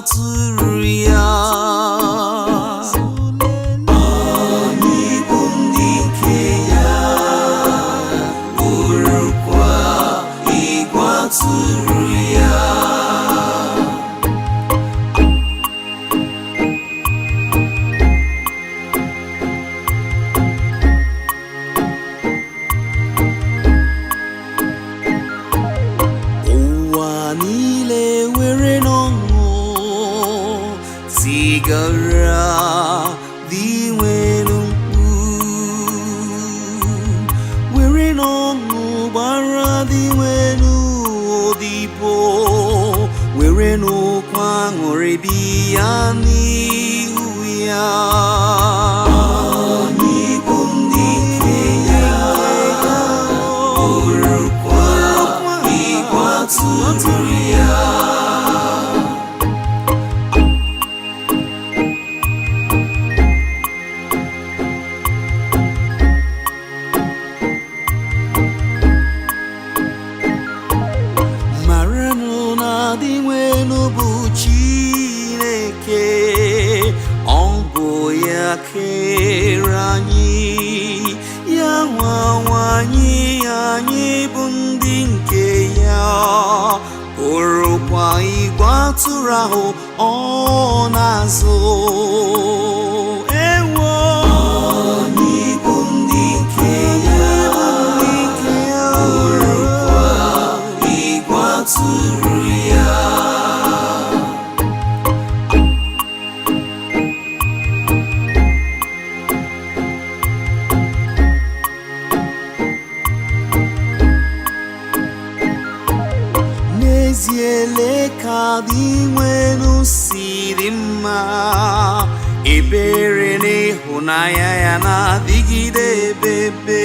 ịgbatụrụ ya. Anyị bụ ndị nke ya, bụrụkwa ịgbatụrụ ya. Niile were n'ọṅụ tigara dị nwere mkpu, were n'ọṅụ gbara dị nwere odibo, were n'okwu aṅụrị bịa n'ihu ya. Anyị bụ ndị nke ya, bụrụkwa ịgbatụrụ ya. Maranụ na dị nwenu bụ Chineke, ọ bụ ya kere anyị, ya nwawanye anyị bụ ndị nke ya, bụrụkwa ịgbatụrụ ahụ ọ na-azụ. Ewo, anyị bụ ndị nke ya, bụrụkwa ịgbatụrụ ya. N'eziele ka dị nwenu si dị mma, ebere na ịhụnanya ya na-adịgide ebebe.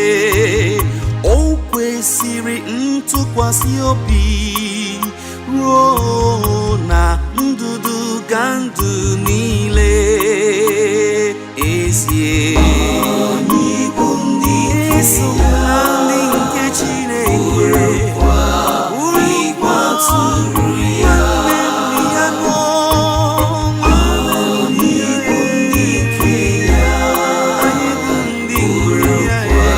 O kwesịrị ntụkwasị obi ruo na ndụdụ ga ndụ niile. Ezie, anyị bụ ndị nke ya, ndị nke Chineke, bụrụkwa ịgbatụrụ ya. Anyị bụ ndị nke ya, bụrụkwa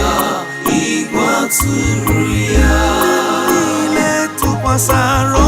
ịgbatụrụ ya. Niile tụkwasara